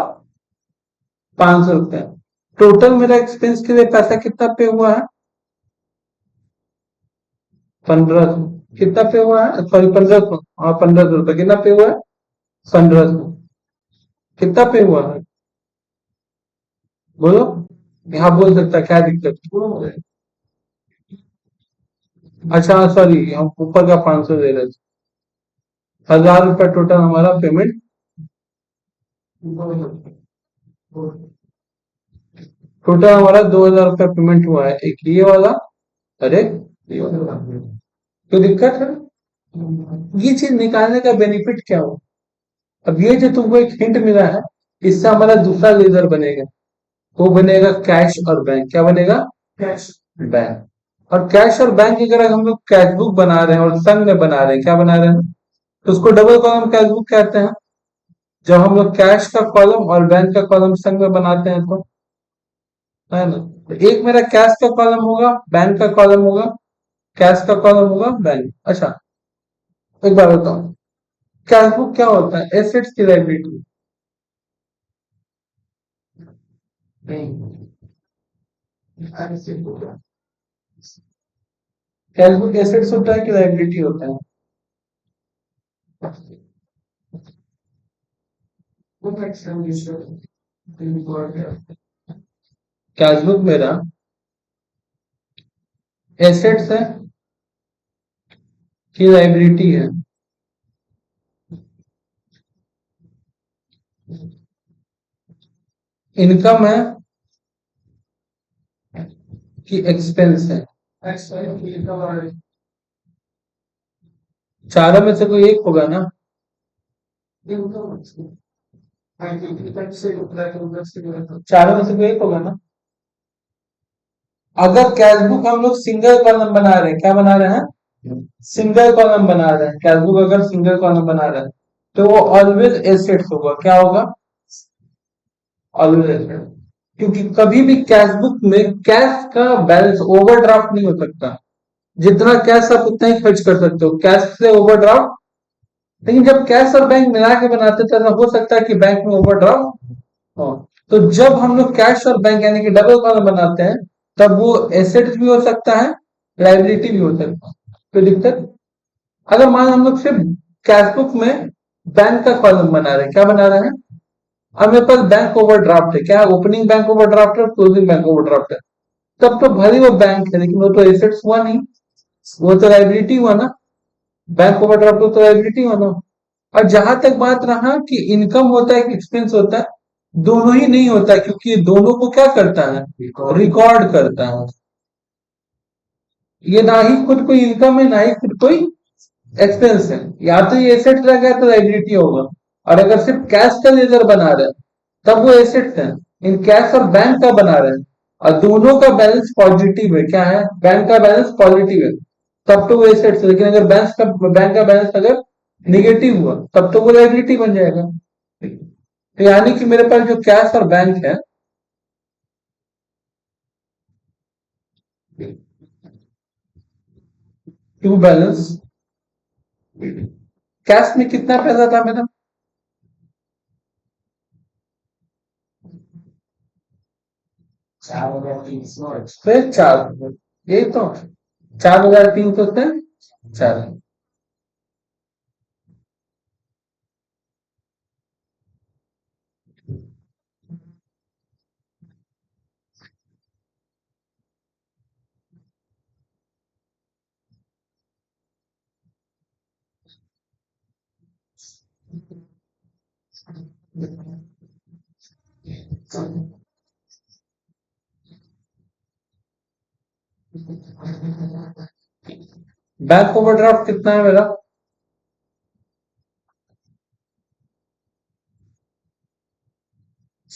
500 रुपया। टोटल मेरा एक्सपेंस के लिए पैसा कितना पे हुआ है? 1500। कितना पे हुआ है? सॉरी 1500, हाँ 1500 रुपया कितना पे हुआ है? 1500। कितना पे हुआ है? बोलो। यहाँ बोल सकता है, क्या दिक्कत? अच्छा सॉरी, हम ऊपर का 500 दे रहे थे। 1000 रुपया टोटल हमारा पेमेंट। टोटल हमारा 2000 रुपया पेमेंट हुआ है, एक ये वाला। अरे कोई दिक्कत है? ये चीज निकालने का बेनिफिट क्या हो? अब ये जो तुमको एक हिंट मिला है, इससे हमारा दूसरा लेजर बनेगा। वो बनेगा कैश और बैंक। क्या बनेगा? Cash bank. और कैश और बैंक की अगर हम लोग कैश बुक बना रहे हैं और संग में बना रहे हैं, क्या बना रहे हैं? तो उसको डबल कॉलम कैश बुक कहते हैं। जब हम लोग कैश का कॉलम और बैंक का कॉलम संग में बनाते हैं तो, है ना? तो एक मेरा कैश का कॉलम होगा, बैंक का कॉलम होगा, कैश का कॉलम होगा, बैंक। अच्छा, एक बार बताओ, कैश बुक क्या होता है? एसेट्स की लाइबिलिटी। कैश बुक एसेट्स होता है कि लाइबिलिटी होता है? कैश बुक मेरा एसेट्स है कि लाइबिलिटी है? इनकम है कि एक्सपेंस है? चारों में से कोई एक होगा ना? चारों में से कोई एक होगा ना? अगर कैश बुक हम लोग सिंगल कॉलम बना रहे हैं, क्या बना रहे हैं? सिंगल कॉलम बना रहे हैं। कैश बुक अगर सिंगल कॉलम बना रहे हैं तो वो ऑलवेज एसेट्स होगा। क्या होगा? Always assets. क्योंकि कभी भी कैश बुक में कैश का बैलेंस ओवरड्राफ्ट नहीं हो सकता। जितना कैश आप उतना ही खर्च कर सकते हो, कैश से ओवरड्राफ्ट। लेकिन जब कैश और बैंक मिला के बनाते हैं तो ऐसा हो सकता है कि बैंक में ओवरड्राफ्ट हो। तो जब हम लोग कैश और बैंक यानी कि डबल कॉलम बनाते हैं, तब वो एसेट्स भी हो सकता है, लाइबिलिटी भी हो सकता है। कोई दिक्कत? अगर मान हम लोग सिर्फ कैश बुक में बैंक का कॉलम बना रहे हैं, क्या बना रहे हैं? अब मेरे पास बैंक ओवरड्राफ्ट है। क्या ओपनिंग बैंक ओवरड्राफ्ट है, क्लोजिंग बैंक ओवरड्राफ्ट है? तब तो भले वो बैंक है, लेकिन वो तो एसेट्स हुआ नहीं, वो तो लाइबिलिटी हुआ ना। बैंक ओवरड्राफ्ट तो लाइबिलिटी हुआ ना। और जहां तक बात रहा कि इनकम होता है कि एक्सपेंस होता है, दोनों ही नहीं होता है, क्योंकि ये दोनों को क्या करता है? रिकॉर्ड करता है। ये ना ही खुद कोई इनकम है, ना ही खुद कोई एक्सपेंस है। या तो ये एसेट रहेगा तो लाइबिलिटी होगा। और अगर सिर्फ कैश का लेजर बना रहे हैं, तब वो एसेट है। इन कैश और बैंक का बना रहे हैं और दोनों का बैलेंस पॉजिटिव है, क्या है? बैंक का बैलेंस पॉजिटिव है, तब तो वो एसेट्स है। लेकिन अगर बैंक का बैलेंस अगर निगेटिव हुआ, तब तो वो लाइबिलिटी बन जाएगा। तो यानी कि मेरे पास जो कैश और बैंक है, टू बैलेंस, कैश में कितना पैसा था मेरा? फिर 4, यही तो 4300 से 4। बैंक ओवरड्राफ्ट कितना है मेरा?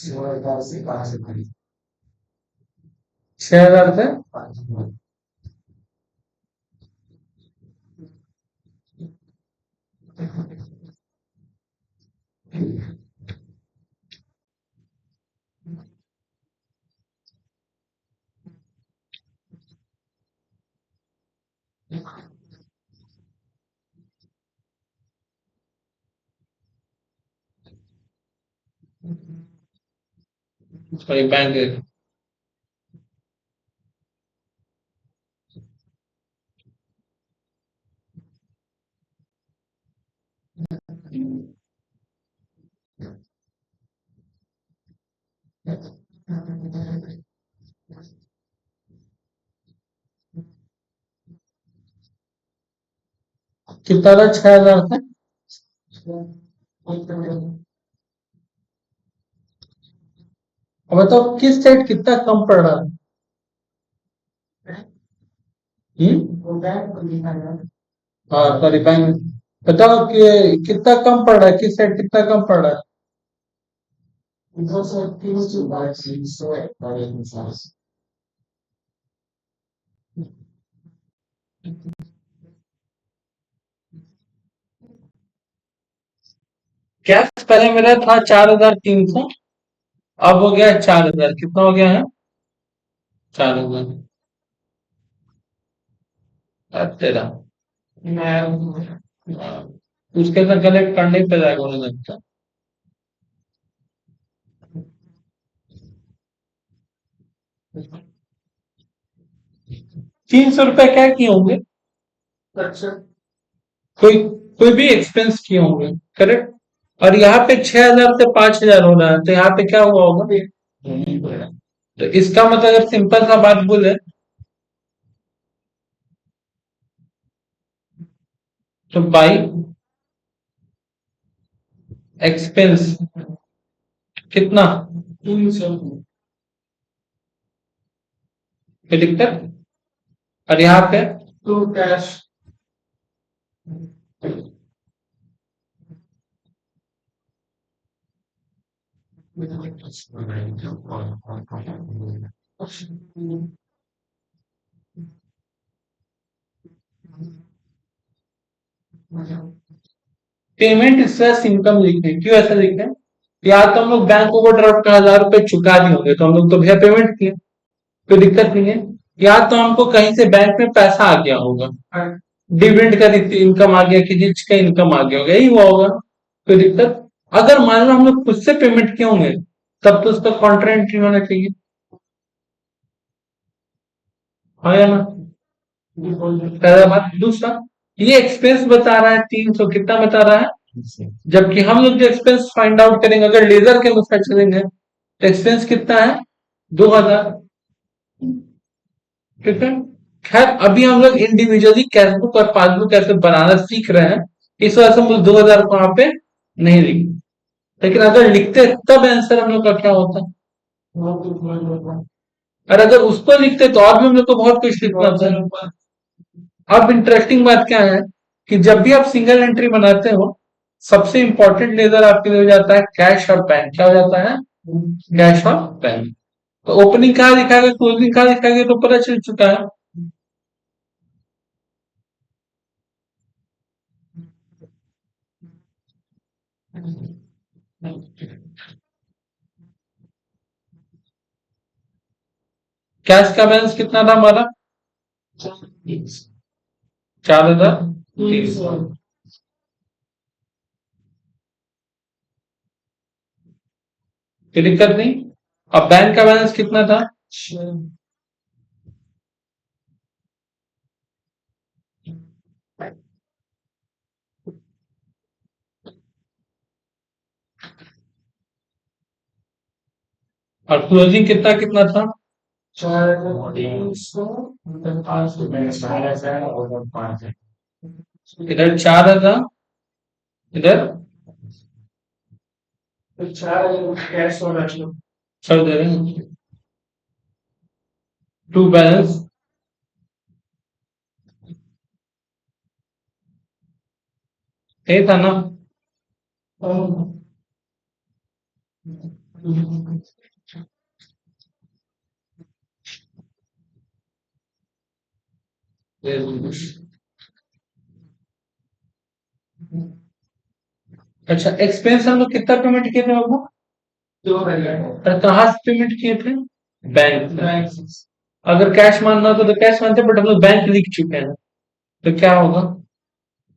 6,000 से सॉरी बैंक। कितना था? 6,000 से अब बताओ किस साइड कितना कम पड़ रहा है? हाँ सॉरी बैंक। बताओ कि कितना कम पड़ रहा है, किस साइड कितना कम पड़ रहा है? कैश पहले मेरा था 4,300, अब हो गया 4,000। कितना हो गया है? 4,000। अब तेरा उसके साथ कनेक्ट करने पे जाएगा उन्हें लगता है। 300 रुपए क्या किए होंगे? कोई कोई भी एक्सपेंस किए होंगे, करेक्ट। और यहाँ पे 6,000 से 5,000 हो रहा है, तो यहाँ पे क्या हुआ होगा? तो इसका मतलब अगर सिंपल सा बात बोले तो बाई एक्सपेंस कितना? कोई दिक्कत? और यहाँ पे to cash. Payment stress income लिखे हैं। क्यों ऐसा लिखे हैं? या तो हम लोग बैंक ओवरड्राफ्ट का 1,000 रुपए चुका दिए होंगे तो हम लोग तो भैया पेमेंट किए, कोई दिक्कत नहीं है। या तो हमको कहीं से बैंक में पैसा आ गया होगा, डिविडेंड का इनकम आ गया, किसी चीज का इनकम आ गया होगा, यही हुआ होगा, कोई दिक्कत? अगर मान लो हम लोग खुद से पेमेंट किए होंगे तब तो उसका कॉन्ट्रा एंट्री होना चाहिए, हाँ या ना? पहला बात। दूसरा, ये एक्सपेंस बता रहा है 300, कितना बता रहा है? जबकि हम लोग जो एक्सपेंस फाइंड आउट करेंगे अगर लेजर के अनुसार चलेंगे तो एक्सपेंस कितना है? 2,000। ठीक है। खैर अभी हम लोग इंडिविजुअली कैशबुक और पासबुक कैसे बनाना सीख रहे हैं, इस वजह से हम लोग 2,000 को वहां पे नहीं लिखे। लेकिन अगर लिखते तब आंसर हम लोग का क्या होता? और अगर उसको लिखते तो और भी हम लोग को बहुत कुछ लिखना था। अब इंटरेस्टिंग बात क्या है कि जब भी आप सिंगल एंट्री बनाते हो, सबसे इंपॉर्टेंट लेजर आपके लिए हो जाता है कैश और पैन। क्या हो जाता है? कैश और पैन। तो ओपनिंग कहाँ दिखाएगा, क्लोजिंग कहाँ दिखाएगा, तो पता चल चुका है। कैश का बैलेंस कितना था हमारा? 4,000। कोई दिक्कत नहीं। अब बैंक का बैलेंस कितना था? और क्लोजिंग कितना कितना था? इधर 4,000, इधर छोड़ दे रहे हैं। टू बैलेंस यही था ना? अच्छा, एक्सपेंस हम लोग कितना पेमेंट किए थे आपको? और कहाँ से पेमेंट किए थे? बैंक। अगर कैश मानना हो तो कैश मानते, बट हम लोग बैंक लिख चुके हैं, तो क्या होगा?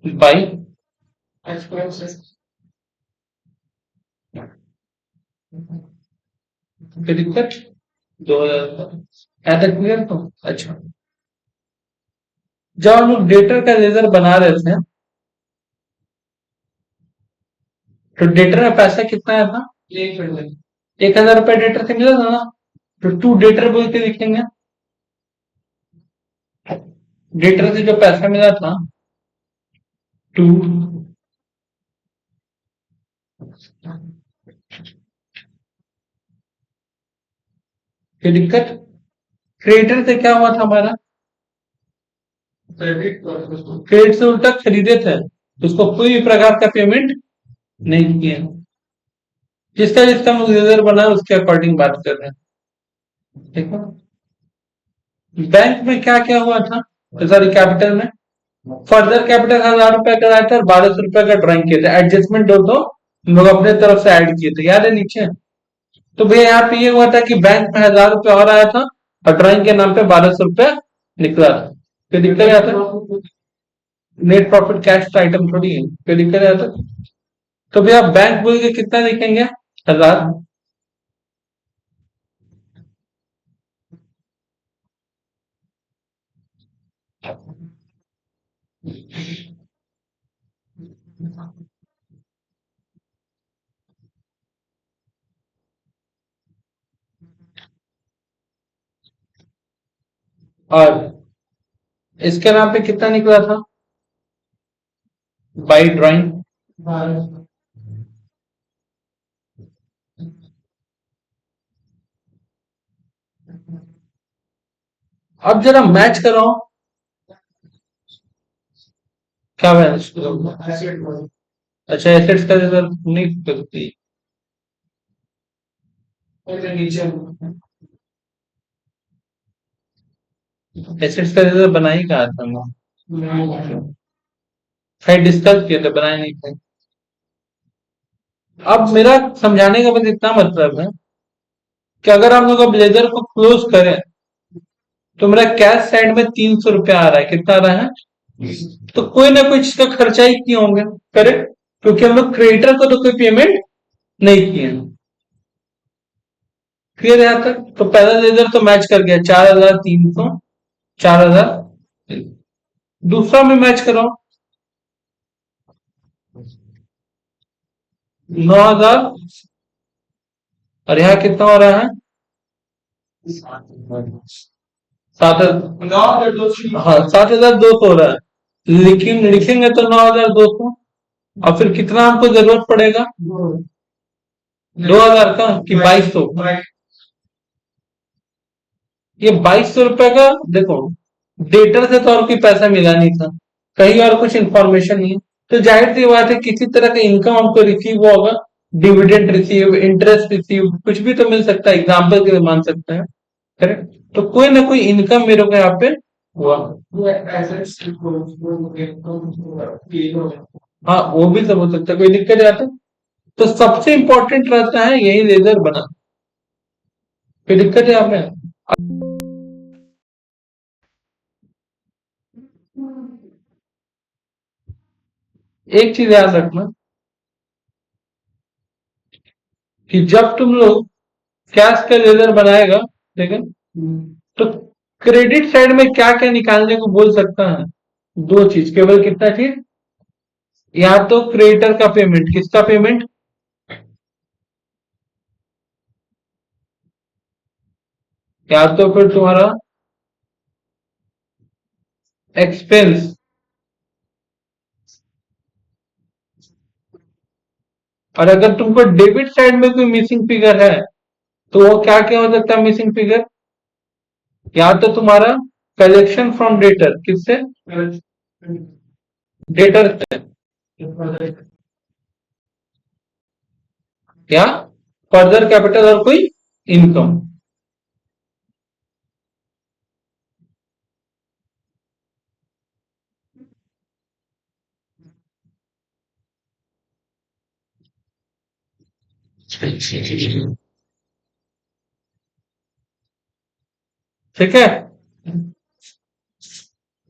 बाई कोई दिक्कत? 2000 ऐसा क्लियर तो? अच्छा, जब हम लोग डेटर का लेजर बना रहे थे, तो डेटर में पैसा कितना आया था? 1000 रुपये डेटर से मिला था ना, तो टू डेटर बोल के लिखेंगे। डेटर से जो पैसा मिला था, टू, कोई दिक्कत? क्रेडिटर से क्या हुआ था हमारा? क्रेडिट से उल्टा खरीदे थे, तो उसको कोई भी प्रकार का पेमेंट नहीं किया। जिसका जिसका हम लेजर बना है उसके अकॉर्डिंग बात कर रहे हैं, ठीक है? बैंक में क्या क्या हुआ था? सॉरी, कैपिटल में फर्दर कैपिटल 1000 रुपए का आया था और 1200 रुपए का ड्राइंग किए थे। एडजस्टमेंट दो तो हम लोग अपने तरफ से ऐड किए थे, याद है नीचे? तो भैया यहाँ पे ये हुआ था कि बैंक में 1000 रुपए और आया था और ड्राइंग के नाम पे 1200 रुपए निकला था। फिर दिक्कत आता है, नेट प्रॉफिट कैश आइटम थोड़ी है, फिर दिक्कत आता है। तो भैया बैंक बोल के कितना लिखेंगे? 1000। और इसके नाम पे कितना निकला था? By drawing. अब जरा मैच कराओ, क्या बैलेंस? अच्छा, एसेट्स का रिजल्ट नहीं करती। एसेट्स का रिजल्ट बना ही कहा था हम, शायद डिस्कस किए थे, बनाए नहीं थे। अब मेरा समझाने का बस इतना मतलब है कि अगर हम लोग अब लेजर को क्लोज करें, तो मेरा कैश साइड में 300 रुपया आ रहा है। कितना आ रहा है? तो कोई ना कोई चीज का खर्चा ही किए होंगे, करेक्ट? क्योंकि हम लोग क्रेडिटर को तो कोई पेमेंट नहीं किए। क्लियर है यहाँ तक? तो पहला लेजर तो मैच कर गया, 4300, 4000। दूसरा में मैच करो, 9000। और यहाँ कितना हो रहा है? 7000। हाँ, 7200 हो रहा है, लेकिन लिखेंगे तो 9200। और फिर कितना हमको जरूरत पड़ेगा? 2000 का कि 2200? ये 2200 रुपए का, देखो, डेटर से तो और कोई पैसा मिला नहीं था, कहीं और कुछ इंफॉर्मेशन नहीं है, तो जाहिर सी बात है किसी तरह का इनकम हमको रिसीव हुआ होगा। डिविडेंड रिसीव, इंटरेस्ट रिसीव, कुछ भी तो मिल सकता है, एग्जाम्पल के लिए मान सकते हैं, करेक्ट? तो कोई ना कोई इनकम मेरे को यहाँ पे हुआ। हाँ, वो भी सब हो सकता है, कोई दिक्कत आता है। तो सबसे इंपॉर्टेंट रहता है यही लेजर बना, कोई दिक्कत है आपने? एक चीज याद रखना कि जब तुम लोग कैश का लेजर बनाएगा, ठीक है, तो क्रेडिट साइड में क्या क्या निकालने को बोल सकता है? दो चीज, केवल कितना चीज? या तो क्रेडिटर का पेमेंट, किसका पेमेंट? या तो फिर तुम्हारा एक्सपेंस। और अगर तुमको डेबिट साइड में कोई मिसिंग फिगर है, तो वो क्या क्या हो सकता है मिसिंग फिगर? या तो तुम्हारा कलेक्शन फ्रॉम डेटर, किससे? डेटर से। क्या? फर्दर कैपिटल और कोई इनकम। ठीक है,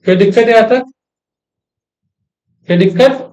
कोई दिक्कत है यहाँ तक? कोई दिक्कत?